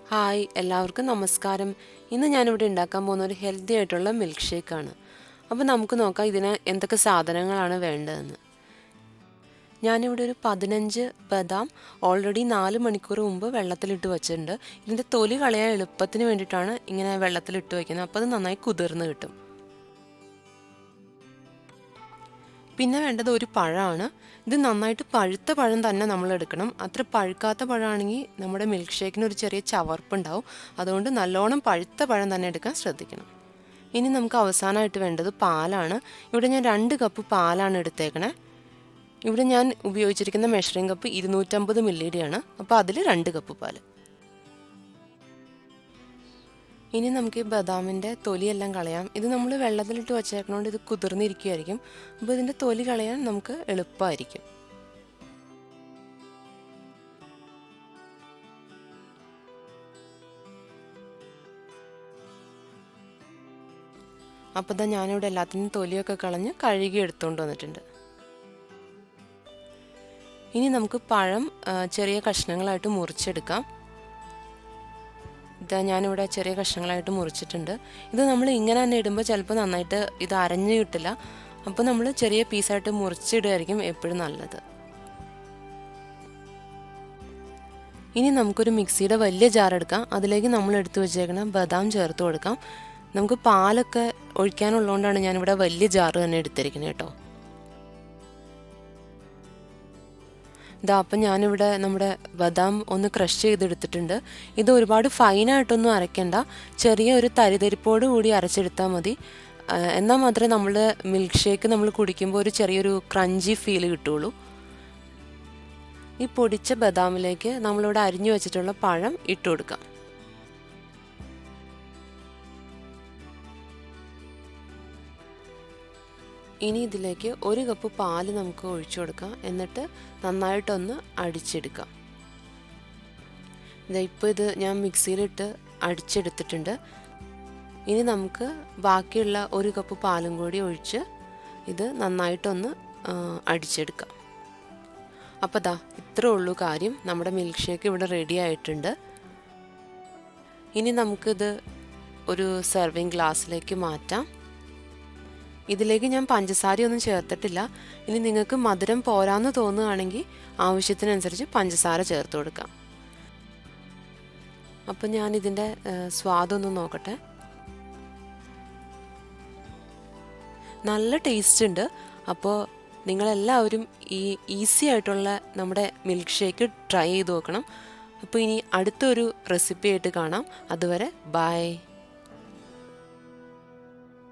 Hi എല്ലാവർക്കും നമസ്കാരം. ഇന്ന് ഞാനിവിടെ ഉണ്ടാക്കാൻ പോകുന്ന ഒരു ഹെൽത്തി ആയിട്ടുള്ള മിൽക്ക് ഷേക്കാണ്. അപ്പോൾ നമുക്ക് നോക്കാം ഇതിന് എന്തൊക്കെ സാധനങ്ങളാണ് വേണ്ടതെന്ന്. ഞാനിവിടെ ഒരു 15 ബദാം ഓൾറെഡി 4 മണിക്കൂർ മുമ്പ് വെള്ളത്തിലിട്ട് വെച്ചിട്ടുണ്ട്. ഇതിൻ്റെ തൊലി കളയാൻ എളുപ്പത്തിന് വേണ്ടിയിട്ടാണ് ഇങ്ങനെ വെള്ളത്തിലിട്ട് വയ്ക്കുന്നത്. അപ്പോൾ അത് നന്നായി കുതിർന്ന് കിട്ടും. പിന്നെ വേണ്ടത് ഒരു പഴമാണ്. ഇത് നന്നായിട്ട് പഴുത്ത പഴം തന്നെ നമ്മൾ എടുക്കണം. അത്ര പഴുക്കാത്ത പഴമാണെങ്കിൽ നമ്മുടെ മിൽക്ക് ഷേക്കിന് ഒരു ചെറിയ ചവർപ്പുണ്ടാവും. അതുകൊണ്ട് നല്ലോണം പഴുത്ത പഴം തന്നെ എടുക്കാൻ ശ്രദ്ധിക്കണം. ഇനി നമുക്ക് അവസാനമായിട്ട് വേണ്ടത് പാലാണ്. ഇവിടെ ഞാൻ 2 കപ്പ് പാലാണ് എടുത്തേക്കണേ. ഇവിടെ ഞാൻ ഉപയോഗിച്ചിരിക്കുന്ന മെഷറിംഗ് കപ്പ് 250 മില്ലിയുടെയാണ്. അപ്പോൾ അതിൽ 2 കപ്പ് പാൽ. ഇനി നമുക്ക് ഈ ബദാമിൻ്റെ തൊലിയെല്ലാം കളയാം. ഇത് നമ്മൾ വെള്ളത്തിലിട്ട് വച്ചേക്കണോണ്ട് ഇത് കുതിർന്നിരിക്കുമായിരിക്കും. അപ്പോൾ ഇതിൻ്റെ തൊലി കളയാൻ നമുക്ക് എളുപ്പമായിരിക്കും. അപ്പോൾ ഇതാ ഞാനിവിടെ എല്ലാത്തിനും തൊലിയൊക്കെ കളഞ്ഞ് കഴുകി എടുത്തുകൊണ്ട് വന്നിട്ടുണ്ട്. ഇനി നമുക്ക് പഴം ചെറിയ കഷ്ണങ്ങളായിട്ട് മുറിച്ചെടുക്കാം. ഇതാ ഞാനിവിടെ ചെറിയ കഷ്ണങ്ങളായിട്ട് മുറിച്ചിട്ടുണ്ട്. ഇത് നമ്മൾ ഇങ്ങനെ തന്നെ ഇടുമ്പോൾ ചിലപ്പോൾ നന്നായിട്ട് ഇത് അരഞ്ഞു കിട്ടില്ല. അപ്പോൾ നമ്മൾ ചെറിയ പീസായിട്ട് മുറിച്ചിടുകയായിരിക്കും എപ്പോഴും നല്ലത്. ഇനി നമുക്കൊരു മിക്സിയുടെ വലിയ ജാർ എടുക്കാം. അതിലേക്ക് നമ്മൾ എടുത്തു വെച്ചേക്കണ ബദാം ചേർത്ത് കൊടുക്കാം. നമുക്ക് പാലൊക്കെ ഒഴിക്കാനുള്ളതുകൊണ്ടാണ് ഞാനിവിടെ വലിയ ജാർ തന്നെ എടുത്തിരിക്കുന്നത് കേട്ടോ. ഇതാ അപ്പം ഞാനിവിടെ നമ്മുടെ ബദാം ഒന്ന് ക്രഷ് ചെയ്തെടുത്തിട്ടുണ്ട്. ഇത് ഒരുപാട് ഫൈനായിട്ടൊന്നും അരയ്ക്കണ്ട, ചെറിയ ഒരു തരിതരിപ്പോട് കൂടി അരച്ചെടുത്താൽ മതി. എന്നാൽ മാത്രമേ നമ്മുടെ മിൽക്ക് ഷേക്ക് നമ്മൾ കുടിക്കുമ്പോൾ ഒരു ചെറിയൊരു ക്രഞ്ചി ഫീൽ കിട്ടുള്ളൂ. ഈ പൊടിച്ച ബദാമിലേക്ക് നമ്മളിവിടെ അരിഞ്ഞു വെച്ചിട്ടുള്ള പഴം ഇട്ട് കൊടുക്കാം. ഇനി ഇതിലേക്ക് 1 കപ്പ് പാല് നമുക്ക് ഒഴിച്ചു കൊടുക്കാം. എന്നിട്ട് നന്നായിട്ടൊന്ന് അടിച്ചെടുക്കാം. ഇപ്പോൾ ഇത് ഞാൻ മിക്സിയിലിട്ട് അടിച്ചെടുത്തിട്ടുണ്ട്. ഇനി നമുക്ക് ബാക്കിയുള്ള 1 കപ്പ് പാലും കൂടി ഒഴിച്ച് ഇത് നന്നായിട്ടൊന്ന് അടിച്ചെടുക്കാം. അപ്പോൾ ദാ ഇത്രേ ഉള്ളൂ കാര്യം. നമ്മുടെ മിൽക്ക് ഷേക്ക് ഇവിടെ റെഡി ആയിട്ടുണ്ട്. ഇനി നമുക്കിത് ഒരു സെർവിങ് ഗ്ലാസ്സിലേക്ക് മാറ്റാം. ഇതിലേക്ക് ഞാൻ പഞ്ചസാരയൊന്നും ചേർത്തിട്ടില്ല. ഇനി നിങ്ങൾക്ക് മധുരം പോരാന്ന് തോന്നുകയാണെങ്കിൽ ആവശ്യത്തിനനുസരിച്ച് പഞ്ചസാര ചേർത്ത് കൊടുക്കാം. അപ്പം ഞാനിതിൻ്റെ സ്വാദൊന്ന് നോക്കട്ടെ. നല്ല ടേസ്റ്റ് ഉണ്ട്. അപ്പോൾ നിങ്ങളെല്ലാവരും ഈ ഈസി ആയിട്ടുള്ള നമ്മുടെ മിൽക്ക് ഷേക്ക് ട്രൈ ചെയ്ത് നോക്കണം. അപ്പോൾ ഇനി അടുത്തൊരു റെസിപ്പി ആയിട്ട് കാണാം. അതുവരെ ബൈ.